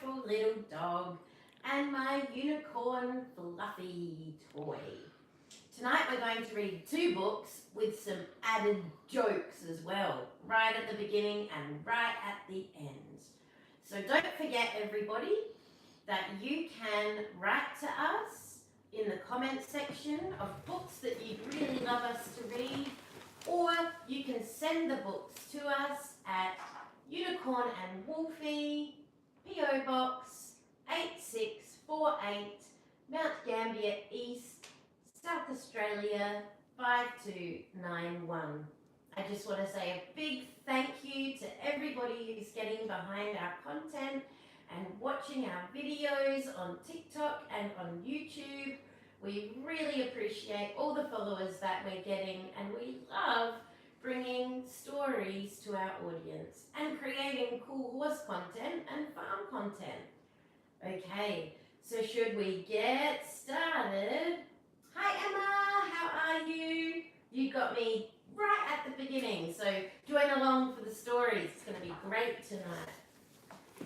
beautiful little dog and my unicorn fluffy toy. Tonight we're going to read 2 books with some added jokes as well, right at the beginning and right at the end. So don't forget, everybody, that you can write to us in the comment section of books that you'd really love us to read, or you can send the books to us at Unicorn and Wolfie, P.O. Box 8648, Mount Gambier East, South Australia 5291. I just want to say a big thank you to everybody who's getting behind our content and watching our videos on TikTok and on YouTube. We really appreciate all the followers that we're getting, and we love bringing stories to our audience and creating cool horse content and farm content. Okay, so should we get started? Hi Emma, how are you? You got me right at the beginning, so join along for the stories. It's going to be great tonight.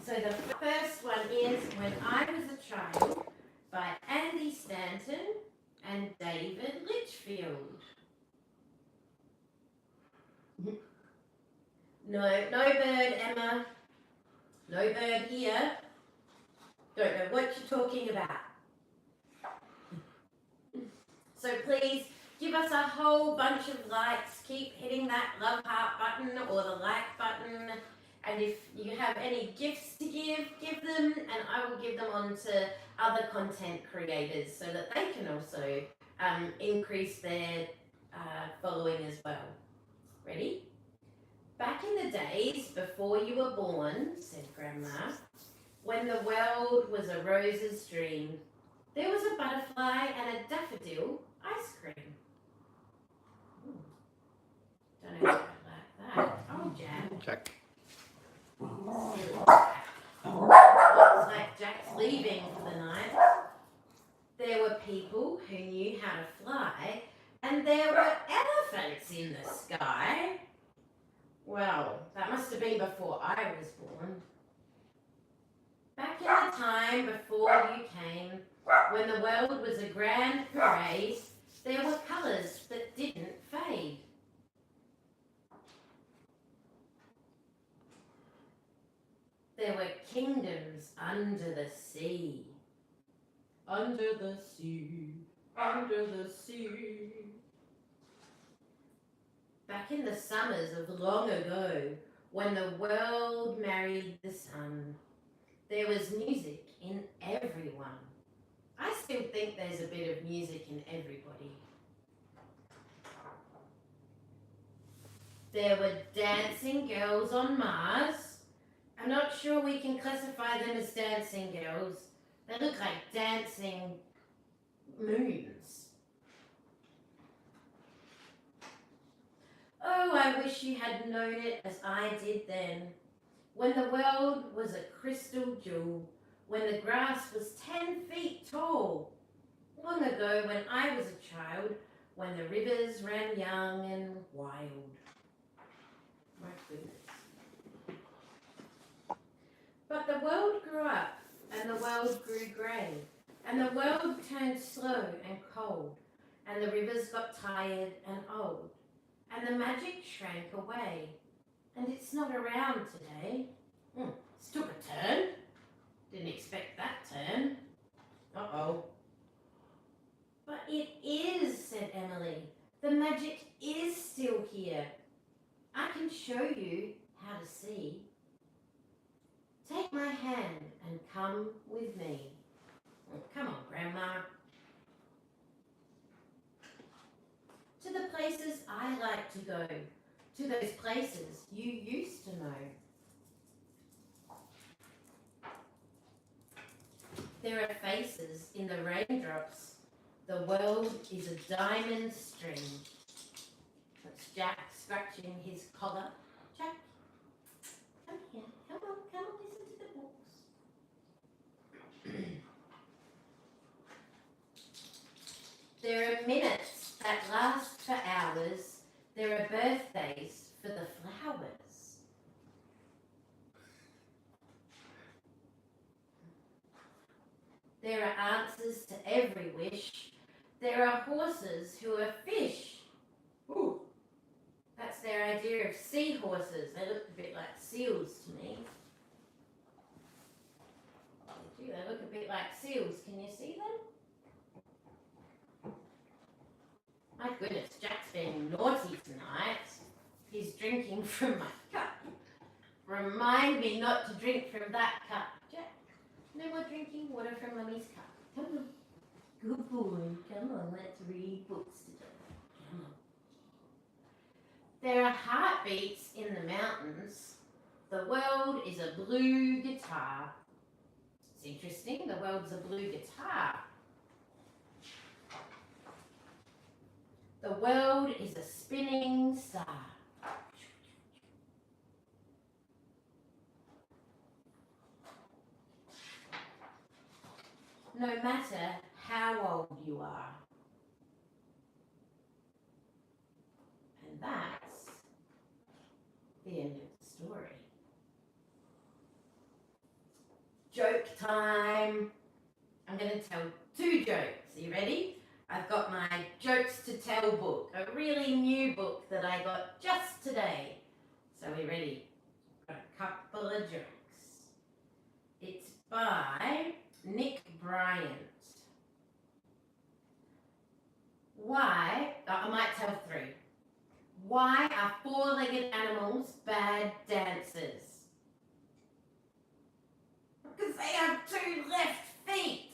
So the first one is When I Was a Child by Andy Stanton and David Litchfield. No bird, Emma. No bird here. Don't know what you're talking about. So please give us a whole bunch of likes. Keep hitting that love heart button or the like button. And if you have any gifts to give them, and I will give them on to other content creators so that they can also increase their following as well. Ready? Back in the days before you were born, said Grandma, when the world was a rose's dream, there was a butterfly and a daffodil ice cream. Ooh. Don't know if I like that. Oh, Jack. Jack. Looks like Jack's leaving for the night. There were people who knew how to fly, and there were elephants in the sky. Well, that must have been before I was born. Back in the time before you came, when the world was a grand parade, there were colours that didn't fade. There were kingdoms under the sea. Under the sea, under the sea. Back in the summers of long ago, when the world married the sun, there was music in everyone. I still think there's a bit of music in everybody. There were dancing girls on Mars. I'm not sure we can classify them as dancing girls. They look like dancing moons. Oh, I wish you had known it as I did then, when the world was a crystal jewel, when the grass was 10 feet tall. Long ago, when I was a child, when the rivers ran young and wild. My goodness. But the world grew up, and the world grew grey, and the world turned slow and cold, and the rivers got tired and old, and the magic shrank away, and it's not around today. It's took a turn. Didn't expect that turn. Uh-oh. But it is, said Emily. The magic is still here. I can show you how to see. Take my hand and come with me. Come on, Grandma. To the places I like to go. To those places you used to know. There are faces in the raindrops. The world is a diamond string. That's Jack scratching his collar. Jack, come here. Come on, listen to the books. There are minutes that last for hours. There are birthdays for the flowers. There are answers to every wish. There are horses who are fish. Ooh, that's their idea of seahorses. They look a bit like seals to me. Gee, they look a bit like seals. Can you see them? My goodness, Jack's been naughty tonight. He's drinking from my cup. Remind me not to drink from that cup. Jack, no more drinking water from Mummy's cup. Come on. Good boy. Come on, let's read books today. Come on. There are heartbeats in the mountains. The world is a blue guitar. It's interesting, the world's a blue guitar. The world is a spinning star. No matter how old you are. And that's the end of the story. Joke time. I'm going to tell 2 jokes. Are you ready? I've got my Jokes to Tell book, a really new book that I got just today. So are we ready? Got a couple of jokes. It's by Bryant. Why, I might tell 3. Why are 4-legged animals bad dancers? Because they have 2 left feet.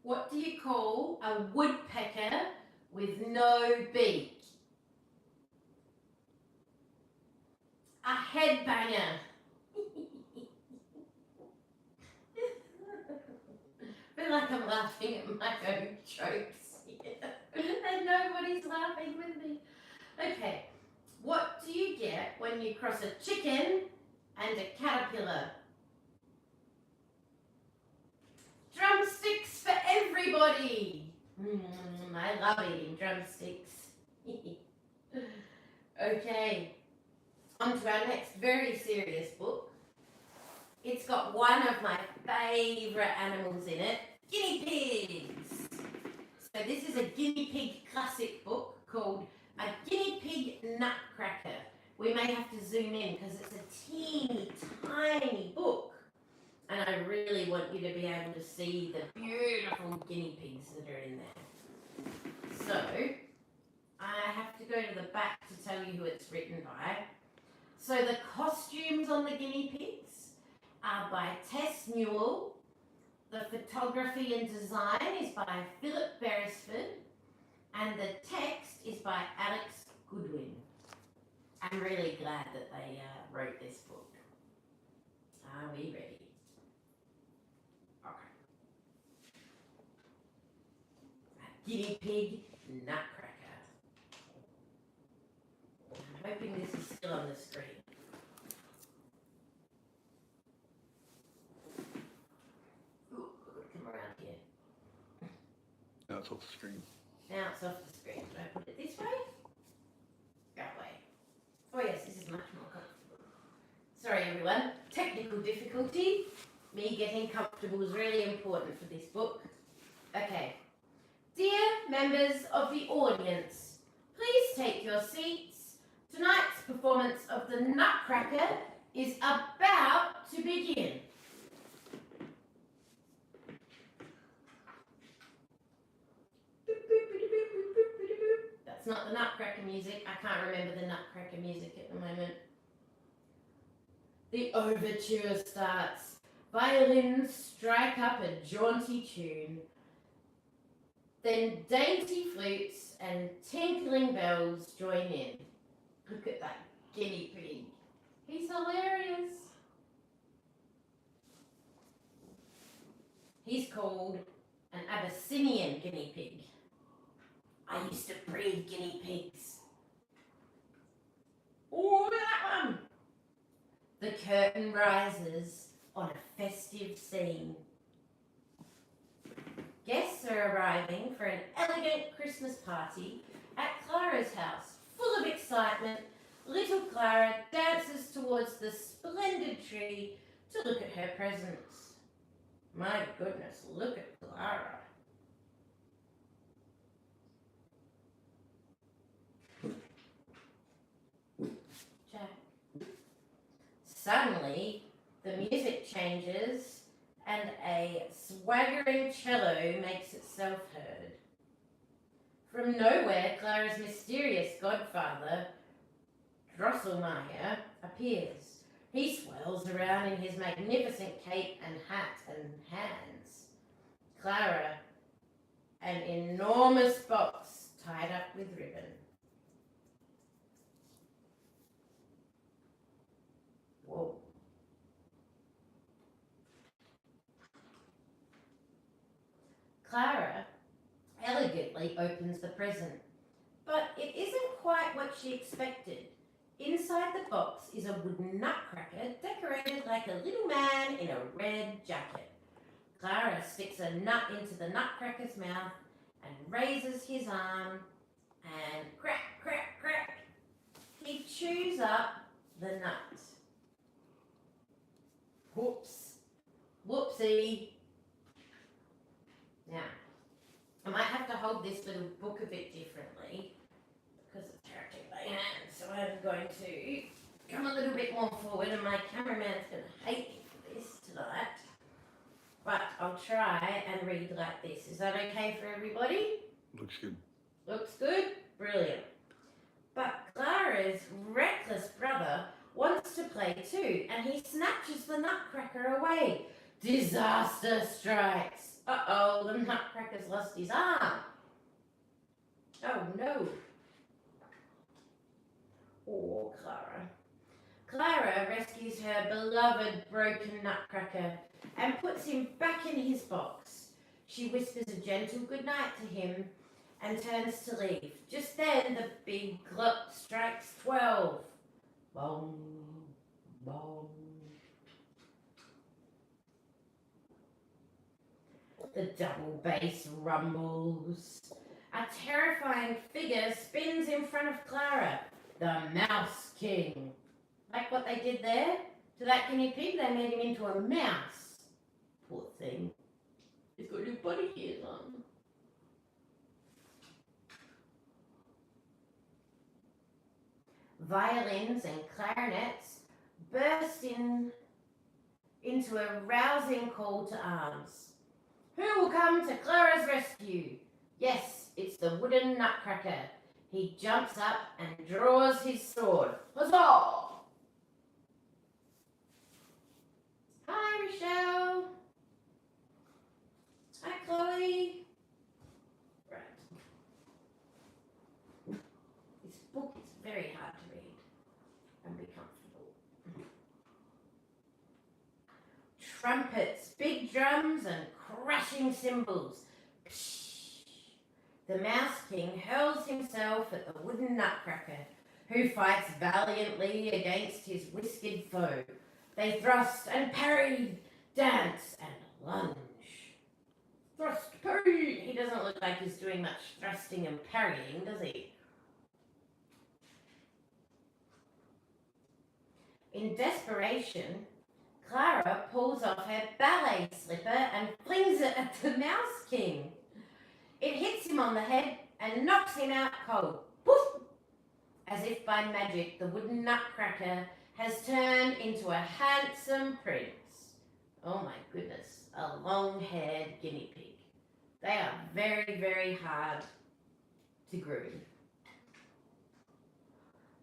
What do you call a woodpecker with no beak? A headbanger. I feel like I'm laughing at my own jokes here. And nobody's laughing with me. Okay, what do you get when you cross a chicken and a caterpillar? Drumsticks for everybody. I love eating drumsticks. Okay, on to our next very serious book. It's got one of my favourite animals in it, guinea pigs. So this is a guinea pig classic book called A Guinea Pig Nutcracker. We may have to zoom in because it's a teeny tiny book. And I really want you to be able to see the beautiful guinea pigs that are in there. So, I have to go to the back to tell you who it's written by. So the costumes on the guinea pigs are by Tess Newall. The photography and design is by Philip Beresford. And the text is by Alex Goodwin. I'm really glad that they wrote this book. Are we ready? Okay. A guinea pig nutcracker. I'm hoping this is still on the screen. Ooh, come around here. Now it's off the screen. Now it's off the screen. Should I put it this way? That way. Oh yes, this is much more comfortable. Sorry everyone, technical difficulty. Me getting comfortable is really important for this book. Okay. Dear members of the audience, please take your seats. Tonight's performance of the Nutcracker is about to begin. That's not the Nutcracker music. I can't remember the Nutcracker music at the moment. The overture starts. Violins strike up a jaunty tune. Then dainty flutes and tinkling bells join in. Look at that guinea pig. He's hilarious. He's called an Abyssinian guinea pig. I used to breed guinea pigs. Oh, look at that one! The curtain rises on a festive scene. Guests are arriving for an elegant Christmas party at Clara's house, full of excitement, little Clara dances towards the splendid tree to look at her presents. My goodness, look at Clara. Jack. Suddenly, the music changes and a swaggering cello makes itself heard. From nowhere, Clara's mysterious godfather, Drosselmeyer, appears. He swirls around in his magnificent cape and hat and hands. Clara, an enormous box tied up with ribbon. Whoa. Clara elegantly opens the present, but it isn't quite what she expected. Inside the box is a wooden nutcracker decorated like a little man in a red jacket. Clara sticks a nut into the nutcracker's mouth and raises his arm, and crack, crack, crack, he chews up the nut. Whoops. Whoopsie. Now, I might have to hold this little book a bit differently because it's character by hand, so I'm going to come a little bit more forward, and my cameraman's going to hate me for this tonight. But I'll try and read like this. Is that okay for everybody? Looks good. Looks good? Brilliant. But Clara's reckless brother wants to play too, and he snatches the nutcracker away. Disaster strikes. Uh-oh, the nutcracker's lost his arm. Oh no. Poor Clara. Clara rescues her beloved broken nutcracker and puts him back in his box. She whispers a gentle goodnight to him and turns to leave. Just then the big clock strikes 12. Bong, bong. The double bass rumbles. A terrifying figure spins in front of Clara, the Mouse King. Like what they did there to that guinea pig, they made him into a mouse. Poor thing. He's got little body hairs on. Violins and clarinets burst into a rousing call to arms. Who will come to Clara's rescue? Yes, it's the wooden nutcracker. He jumps up and draws his sword. Huzzah! Hi, Michelle. Hi, Chloe. Right. This book is very hard to read and be comfortable. Trumpets, big drums, and crashing cymbals. The Mouse King hurls himself at the wooden nutcracker, who fights valiantly against his whiskered foe. They thrust and parried, dance and lunge. Thrust, parry! He doesn't look like he's doing much thrusting and parrying, does he? In desperation, Clara pulls off her ballet slipper and flings it at the Mouse King. It hits him on the head and knocks him out cold. Poof! As if by magic, the wooden nutcracker has turned into a handsome prince. Oh my goodness, a long-haired guinea pig. They are very, very hard to groom.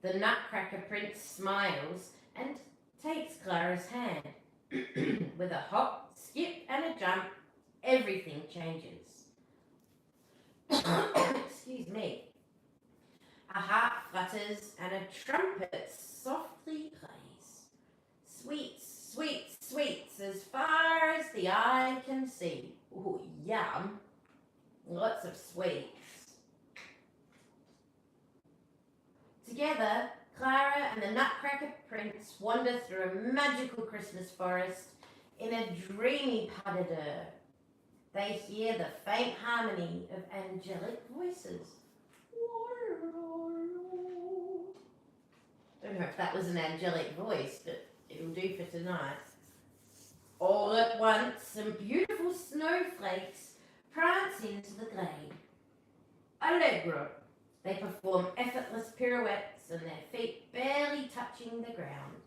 The nutcracker prince smiles and takes Clara's hand. With a hop, skip and a jump, everything changes. Excuse me. A harp flutters and a trumpet softly plays. Sweets, sweets, sweets as far as the eye can see. Ooh, yum. Lots of sweets. Together, Clara and the Nutcracker Prince wander through a magical Christmas forest in a dreamy pas de deux. They hear the faint harmony of angelic voices. know if that was an angelic voice, but it'll do for tonight. All at once, some beautiful snowflakes prance into the glade. Allegro. They perform effortless pirouettes and their feet barely touching the ground.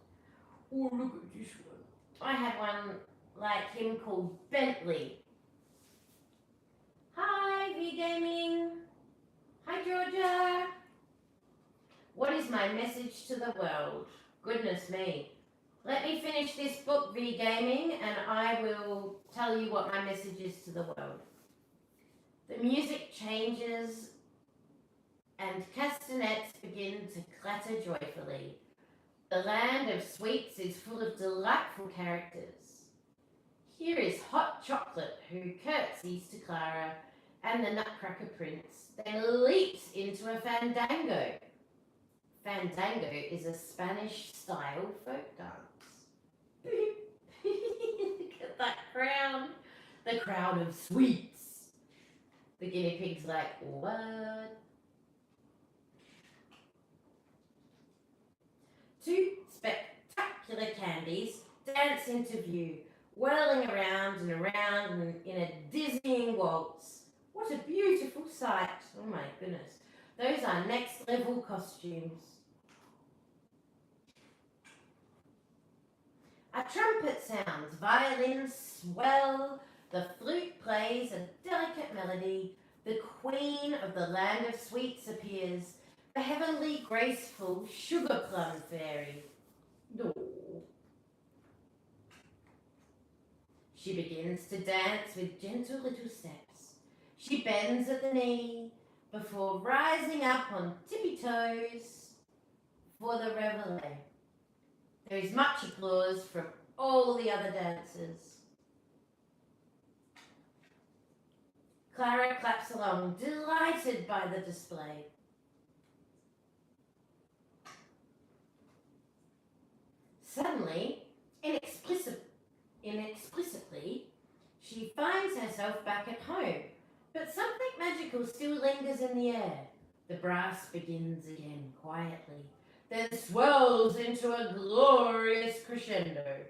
Oh, look at this one. I had one like him called Bentley. Hi, V-Gaming. Hi, Georgia. What is my message to the world? Goodness me. Let me finish this book, V-Gaming, and I will tell you what my message is to the world. The music changes and castanets begin to clatter joyfully. The land of sweets is full of delightful characters. Here is Hot Chocolate, who curtsies to Clara and the Nutcracker Prince, then leaps into a fandango. Fandango is a Spanish-style folk dance. Look at that crown. The crown of sweets. The guinea pig's like, what? Two spectacular candies dance into view, whirling around and around in a dizzying waltz. What a beautiful sight. Oh my goodness. Those are next level costumes. A trumpet sounds, violins swell, the flute plays a delicate melody, the queen of the land of sweets appears, the heavenly, graceful sugar plum fairy. Oh. She begins to dance with gentle little steps. She bends at the knee before rising up on tippy toes for the reveille. There is much applause from all the other dancers. Clara claps along, delighted by the display. Suddenly, inexplicably, she finds herself back at home, but something magical still lingers in the air. The brass begins again quietly, then swells into a glorious crescendo.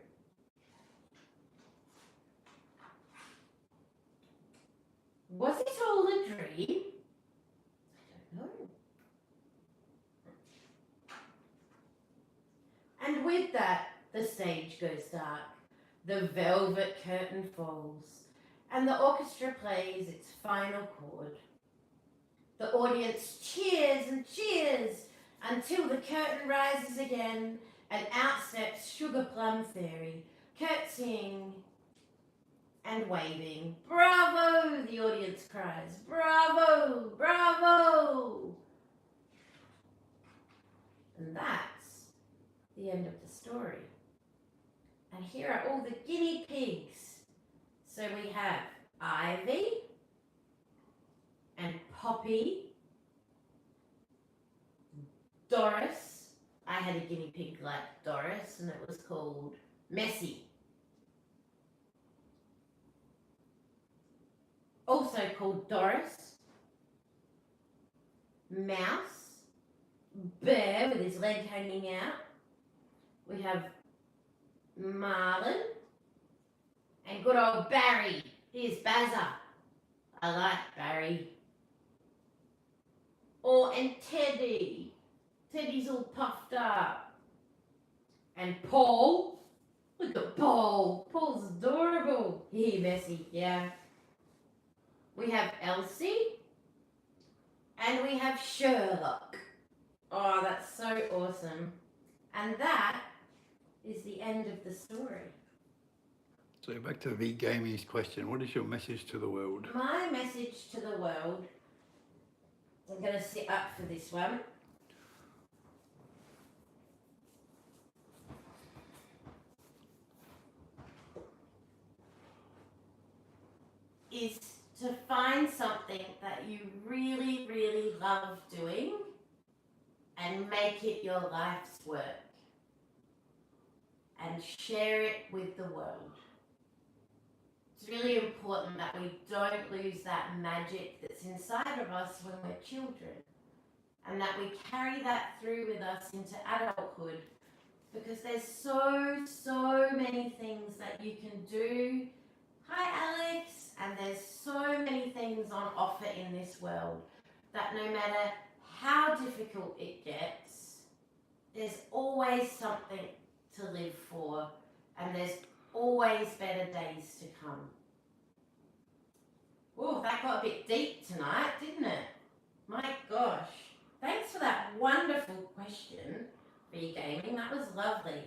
Was it all a dream? I don't know. And with that, the stage goes dark. The velvet curtain falls, and the orchestra plays its final chord. The audience cheers and cheers until the curtain rises again, and out steps Sugar Plum Fairy, curtsying and waving. Bravo, the audience cries. Bravo, bravo. And that's the end of the story. And here are all the guinea pigs. So we have Ivy and Poppy, Doris. I had a guinea pig like Doris, and it was called Messy. Also called Doris, Mouse, Bear with his leg hanging out. We have Marlin, and good old Barry. Here's Bazza. I like Barry. Oh, and Teddy. Teddy's all puffed up. And Paul. Look at Paul. Paul's adorable. He messy, yeah. We have Elsie. And we have Sherlock. Oh, that's so awesome. And that is the end of the story. So back to V Gaming's question. What is your message to the world? My message to the world, I'm going to sit up for this one. Is to find something that you really, really love doing and make it your life's work. And share it with the world. It's really important that we don't lose that magic that's inside of us when we're children. and that we carry that through with us into adulthood, because there's so many things that you can do. Hi Alex. And there's so many things on offer in this world that no matter how difficult it gets, there's always something to live for, and there's always better days to come. Oh, that got a bit deep tonight, didn't it? My gosh. Thanks for that wonderful question, V Gaming. That was lovely.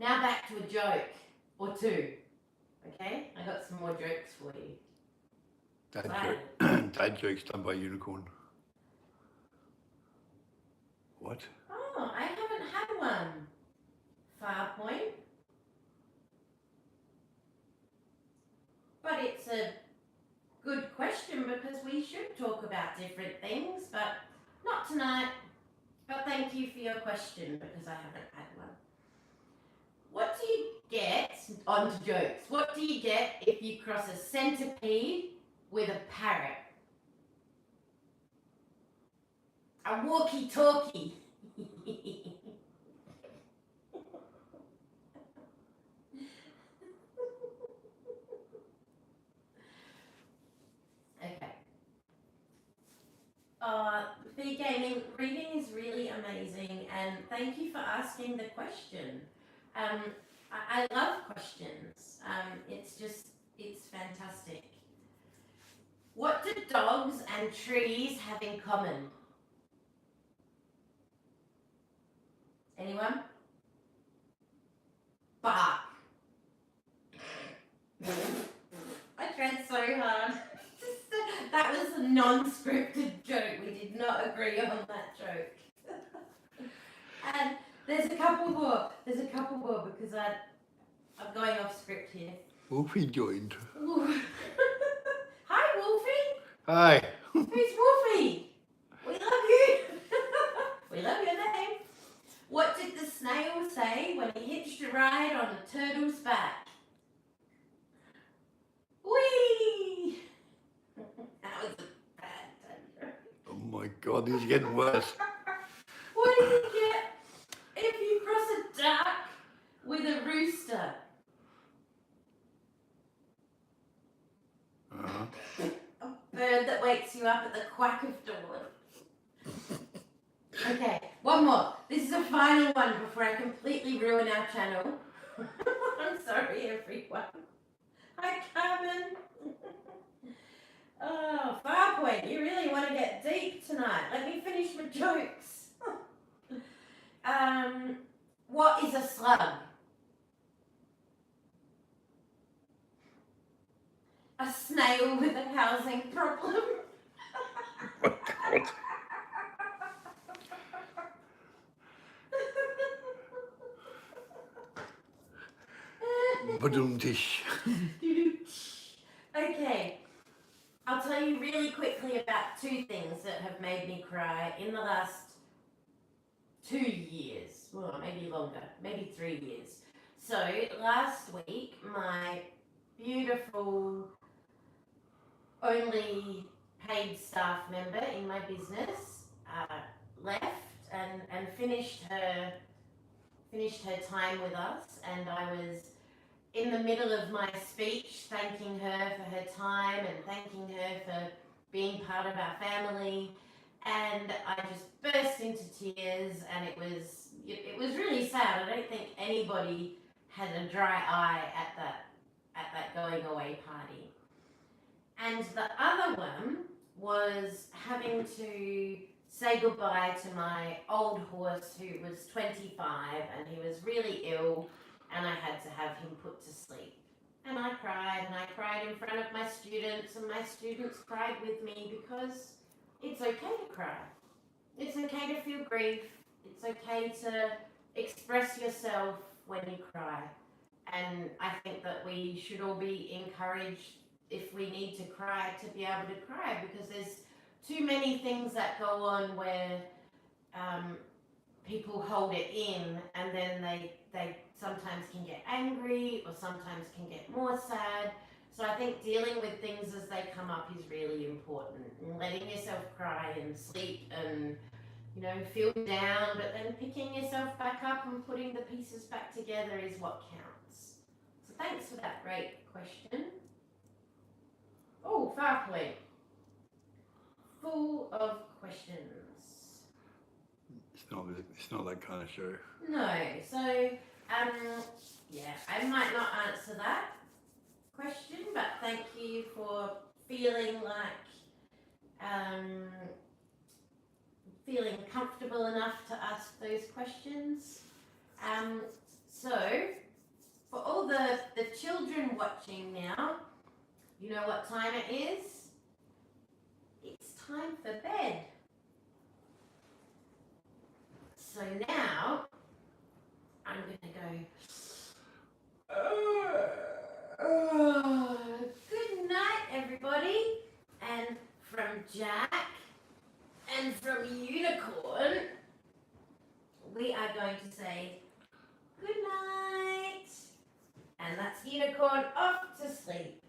Now back to a joke or two. Okay? I got some more jokes for you. Dad jokes done by Unicorn. What? Oh, I haven't had one. Far point. But it's a good question because we should talk about different things, but not tonight. But thank you for your question because I haven't had one. What do you get, on to jokes, what do you get if you cross a centipede with a parrot? A walkie-talkie. Okay. V Gaming, reading is really amazing, and thank you for asking the question. I love questions. It's fantastic. What do dogs and trees have in common? Anyone? Bark. I tried so hard. That was a non-scripted joke. We did not agree on that joke. And there's a couple more because I'm going off script here. Wolfie joined. Hi, Wolfie. Hi. Who's Wolfie? We love you. We love your name. What did the snail say when he hitched a ride on a turtle's back? Whee! That was a bad time. Oh my God, this is getting worse. What do you get if you cross a duck with a rooster? A bird that wakes you up at the quack of dawn. Okay, one more. This is a final one before I completely ruin our channel. I'm sorry, everyone. Hi, Carmen. Oh, Farpoint, you really want to get deep tonight. Let me finish my jokes. What is a slug? A snail with a housing problem. Oh God. Badum-tish. Okay, I'll tell you really quickly about two things that have made me cry in the last 2 years. Well, maybe longer, maybe 3 years. So last week, my beautiful only paid staff member in my business left and finished her time with us, and I was in the middle of my speech thanking her for her time and thanking her for being part of our family, and I just burst into tears, and it was really sad. I don't think anybody had a dry eye at that going away party. And the other one was having to say goodbye to my old horse who was 25 and he was really ill, and I had to have him put to sleep. And I cried in front of my students, and my students cried with me because it's okay to cry. It's okay to feel grief. It's okay to express yourself when you cry. And I think that we should all be encouraged, if we need to cry, to be able to cry, because there's too many things that go on where people hold it in, and then they sometimes can get angry or sometimes can get more sad. So I think dealing with things as they come up is really important. And letting yourself cry and sleep and, you know, feel down, but then picking yourself back up and putting the pieces back together is what counts. So thanks for that great question. Oh, Farpoint. Full of questions. It's not that kind of show. No, so yeah, I might not answer that question, but thank you for feeling feeling comfortable enough to ask those questions. So for all the children watching now, you know what time it is? It's time for bed. So now I'm gonna go. Good night, everybody. And from Jack and from Unicorn, we are going to say good night. And that's Unicorn off to sleep.